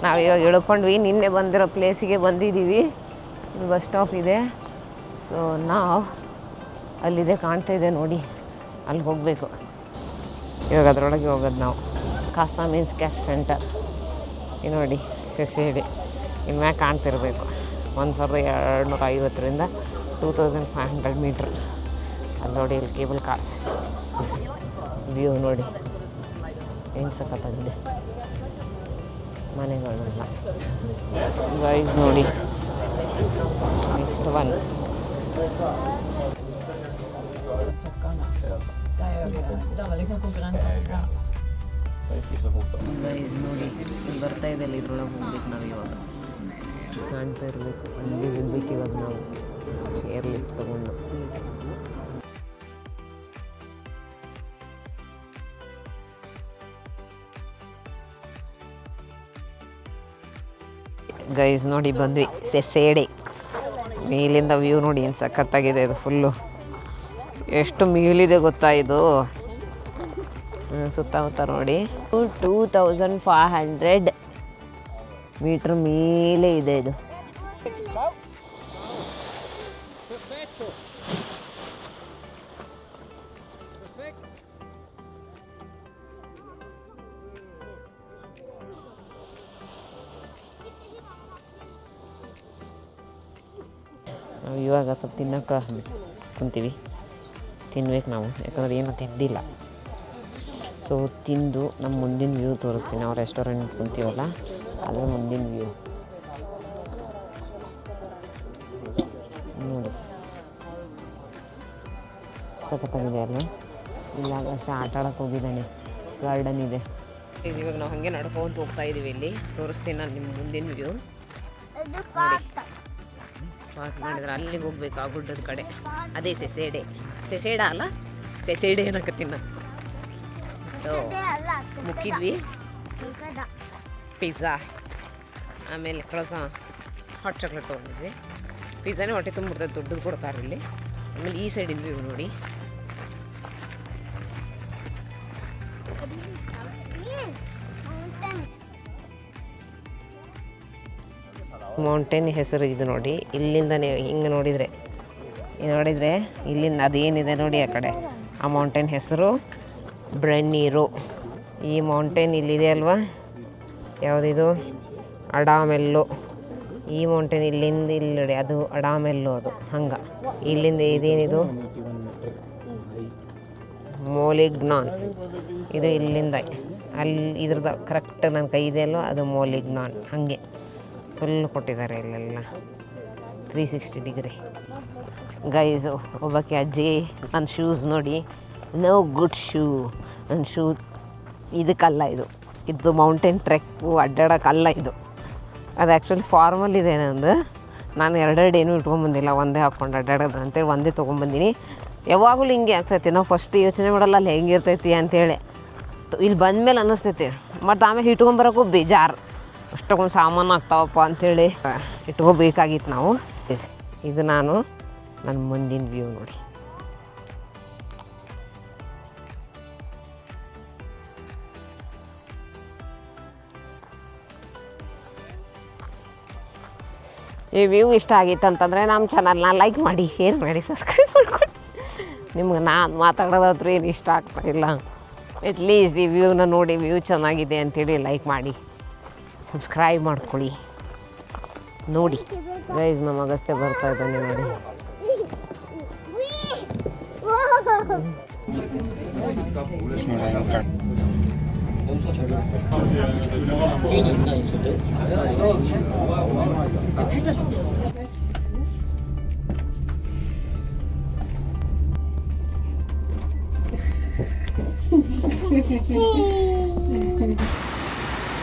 ನಾವು ಇವಾಗ ಇಳ್ಕೊಂಡ್ವಿ. ನಿನ್ನೆ ಬಂದಿರೋ ಪ್ಲೇಸಿಗೆ ಬಂದಿದ್ದೀವಿ. ಬಸ್ ಸ್ಟಾಪ್ ಇದೆ. ಸೊ ನಾವು ಅಲ್ಲಿದೆ, ಕಾಣ್ತಾಯಿದೆ ನೋಡಿ, ಅಲ್ಲಿಗೆ ಹೋಗಬೇಕು. ಇವಾಗ ಅದರೊಳಗೆ ಹೋಗೋದು ನಾವು. CASA means cash centre. ಇದು ನೋಡಿ ಸೆಸಿಡಿ ಇನ್ಮ್ಯಾಗ ಕಾಣ್ತಿರ್ಬೇಕು. 1250 2500 ಮೀಟ್ರ್. ಅಲ್ಲಿ ನೋಡಿ, ಇಲ್ಲಿ ಕೇಬಲ್ ಕಾರ್ಸ್ ವ್ಯೂ ನೋಡಿ ಏನು ಸಖತ್ತಾಗಿದೆ. ಮನೆಗಳೆಲ್ಲ ಗೈಸ್ ನೋಡಿ. ನೆಕ್ಸ್ಟ್ ಒನ್ ಗೈಸ್ ನೋಡಿ, ಬರ್ತಾ ಇದೆ ಅಲ್ಲಿ. ಇದ್ರೊಳಗೆ ಹೋಗ್ಬೇಕು ನಾವು ಇವಾಗ. ಕಾಣ್ತಾ ಇರಬೇಕು, ಅಲ್ಲಿ ಹೋಗ್ಬೇಕು ಇವಾಗ ನಾವು. ಚೇರ್ ಲಿಫ್ಟ್ ತಗೊಂಡು ಗೈಸ್ ನೋಡಿ ಬಂದ್ವಿ. ಸೆಸೆಡೆ ಮೇಲಿಂದ ವ್ಯೂ ನೋಡಿ ಏನು ಸಖತ್ತಾಗಿದೆ. ಇದು ಫುಲ್ಲು ಎಷ್ಟು ಮೇಲಿದೆ ಗೊತ್ತಾ ಇದು. ಸುತ್ತಮುತ್ತ ನೋಡಿ 2500 ಮೀಟ್ರ್ ಮೇಲೆ ಇದೆ ಇದು. ನಾವು ಇವಾಗ ಸ್ವಲ್ಪ ತಿನ್ನೋಕೆ ಕುಂತೀವಿ. ತಿನ್ಬೇಕು ನಾವು, ಯಾಕಂದ್ರೆ ಏನೂ ತಿಂದಿಲ್ಲ. ಸೊ ತಿಂದು ನಮ್ಮ ಮುಂದಿನ ವ್ಯೂ ತೋರಿಸ್ತೀನಿ. ನಾವು ರೆಸ್ಟೋರೆಂಟ್ ಕುಂತೀವಲ್ಲ, ಅದ್ರ ಮುಂದಿನ ವ್ಯೂ ನೋಡಿ. ಸಖತ್ತಾಗಿದೆ ಅಲ್ಲ. ಇಲ್ಲಾಗ ಅಷ್ಟೇ ಆಟ ಆಡೋಕೆ ಹೋಗಿದ್ದಾನೆ. ಗಾರ್ಡನ್ ಇದೆ. ಇವಾಗ ನಾವು ಹಾಗೆ ನಡ್ಕೊಂತ ಹೋಗ್ತಾ ಇದ್ದೀವಿ. ಇಲ್ಲಿ ತೋರಿಸ್ತೀನಿ ನಾನು ನಿಮ್ಮ ಮುಂದಿನ ವ್ಯೂ ನೋಡಿ. ಪಾರ್ಕ್ ಮಾಡಿದ್ರೆ ಅಲ್ಲಿಗೆ ಹೋಗ್ಬೇಕು, ಆ ಗುಡ್ಡದ ಕಡೆ. ಅದೇ ಸೆಸೆಡ ಅಲ್ಲ, ಸೆಸೆಡೆ ಏನಕತ್ತೀನಿ. ಸೊ ಮುಕ್ಕಿದ್ವಿ. ಪಿಜ್ಜಾ, ಆಮೇಲೆ ಕ್ರೋಸಾ, ಹಾಟ್ ಚಾಕ್ಲೇಟ್ ತೊಗೊಂಡಿದ್ವಿ. ಪಿಜ್ಜಾನೇ ಹೊಟ್ಟೆ ತುಂಬಿಡ್ತದೆ, ದುಡ್ಡು ಕೊಡ್ತಾರೆ ಇಲ್ಲಿ. ಆಮೇಲೆ ಈ ಸೈಡಿನ ವ್ಯೂ ನೋಡಿ. ಮೌಂಟೇನ್ ಹೆಸರು ಇದು ನೋಡಿ. ಇಲ್ಲಿಂದನೇ ಹಿಂಗೆ ನೋಡಿದರೆ ಇಲ್ಲಿಂದ ಅದೇನಿದೆ ನೋಡಿ ಆ ಕಡೆ, ಆ ಮೌಂಟೇನ್ ಹೆಸರು ಬ್ರೆನ್ನೀರು. ಈ ಮೌಂಟೇನ್ ಇಲ್ಲಿದೆ ಅಲ್ವಾ, ಯಾವುದಿದು ಅಡಾಮೆಲ್ಲೋ. ಈ ಮೌಂಟೇನ್ ಇಲ್ಲಿಂದ ಇಲ್ಲಿ ನೋಡಿ, ಅದು ಅಡಾಮೆಲ್ಲೋ. ಅದು ಹಂಗೆ ಇಲ್ಲಿಂದ ಇದೇನಿದು ಮೋಲಿಗ್ನಾನ್. ಇದು ಇಲ್ಲಿಂದ ಅಲ್ಲಿ ಇದ್ರದ್ದು ಕರೆಕ್ಟ್ ನನ್ನ ಕೈ ಇದೆ ಅಲ್ವ, ಅದು ಮೋಲಿಗ್ನಾನ್. ಹಾಗೆ ಫುಲ್ ಕೊಟ್ಟಿದ್ದಾರೆ ಇಲ್ಲೆಲ್ಲ 360 ಡಿಗ್ರಿ. ಗೈಸು ಒಬ್ಬಕ್ಕೆ ಅಜ್ಜಿ ನನ್ನ ಶೂಸ್ ನೋಡಿ, ನೋ ಗುಡ್ ಶೂ. ನನ್ನ ಶೂ ಇದಕ್ಕಲ್ಲ, ಇದು ಮೌಂಟೇನ್ ಟ್ರೆಕ್ಕು ಅಡ್ಡಾಡೋಕ್ಕಲ್ಲ ಇದು. ಅದು ಆ್ಯಕ್ಚುಲಿ ಫಾರ್ಮಲ್ ಇದೆ ನಂದು. ನಾನು ಎರಡೆರಡು ಏನೂ ಇಟ್ಕೊಂಬಂದಿಲ್ಲ, ಒಂದೇ ಹಾಕ್ಕೊಂಡು ಅಡ್ಡಾಡೋದು ಅಂತೇಳಿ ಒಂದೇ ತೊಗೊಂಬಂದಿನಿ. ಯಾವಾಗಲೂ ಹಿಂಗೆ ಆಗ್ತೈತಿ. ನಾವು ಫಸ್ಟ್ ಯೋಚನೆ ಮಾಡಲ್ಲ ಅಲ್ಲಿ ಹೆಂಗಿರ್ತೈತಿ ಅಂತೇಳಿ. ಇಲ್ಲಿ ಬಂದಮೇಲೆ ಅನ್ನಿಸ್ತೈತಿ. ಮತ್ತು ಆಮೇಲೆ ಇಟ್ಕೊಂಬರೋಕ್ಕೂ ಬೇಜಾರು, ಅಷ್ಟೊಂದು ಸಾಮಾನು ಆಗ್ತಾವಪ್ಪ ಅಂಥೇಳಿ ಇಟ್ಕೋಬೇಕಾಗಿತ್ತು ನಾವು. ಇದು ನನ್ನ ಮುಂದಿನ ವ್ಯೂ ನೋಡಿ. ಈ ವ್ಯೂ ಇಷ್ಟ ಆಗಿತ್ತು ಅಂತಂದರೆ ನಮ್ಮ ಚಾನಲ್ನ ಲೈಕ್ ಮಾಡಿ, ಶೇರ್ ಮಾಡಿ, ಸಬ್ಸ್ಕ್ರೈಬ್ ಮಾಡ್ಕೊಂಡು. ನಿಮ್ಗೆ ನಾನು ಮಾತಾಡೋದಾದ್ರೂ ಏನು ಇಷ್ಟ ಆಗ್ತಾಯಿಲ್ಲ, ಅಟ್ಲೀಸ್ಟ್ ಈ ವ್ಯೂನ ನೋಡಿ, ವ್ಯೂ ಚೆನ್ನಾಗಿದೆ ಅಂಥೇಳಿ ಲೈಕ್ ಮಾಡಿ, ಸಬ್ಸ್ಕ್ರೈಬ್ ಮಾಡ್ಕೊಳ್ಳಿ. ನೋಡಿ ಗೈಸ್, ನಮ್ಮ ಅಗಸ್ತ್ಯ ಬರ್ತಾ ಇದ್ದಾನೆ ನೋಡಿ.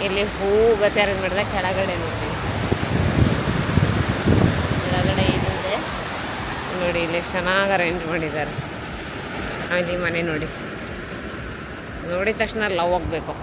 ಇಲ್ಲಿ ಹೂಗತ್ತೆ ಅರೇಂಜ್ ಮಾಡಿದಾಗ ಕೆಳಗಡೆ ನೋಡ್ತೀವಿ. ಕೆಳಗಡೆ ಇದು ಇದೆ ನೋಡಿ, ಇಲ್ಲಿ ಚೆನ್ನಾಗಿ ಅರೇಂಜ್ ಮಾಡಿದ್ದಾರೆ. ಆಮೇಲೆ ಈ ಮನೆ ನೋಡಿ, ನೋಡಿದ ತಕ್ಷಣ ಲವ್ ಹೋಗ್ಬೇಕು.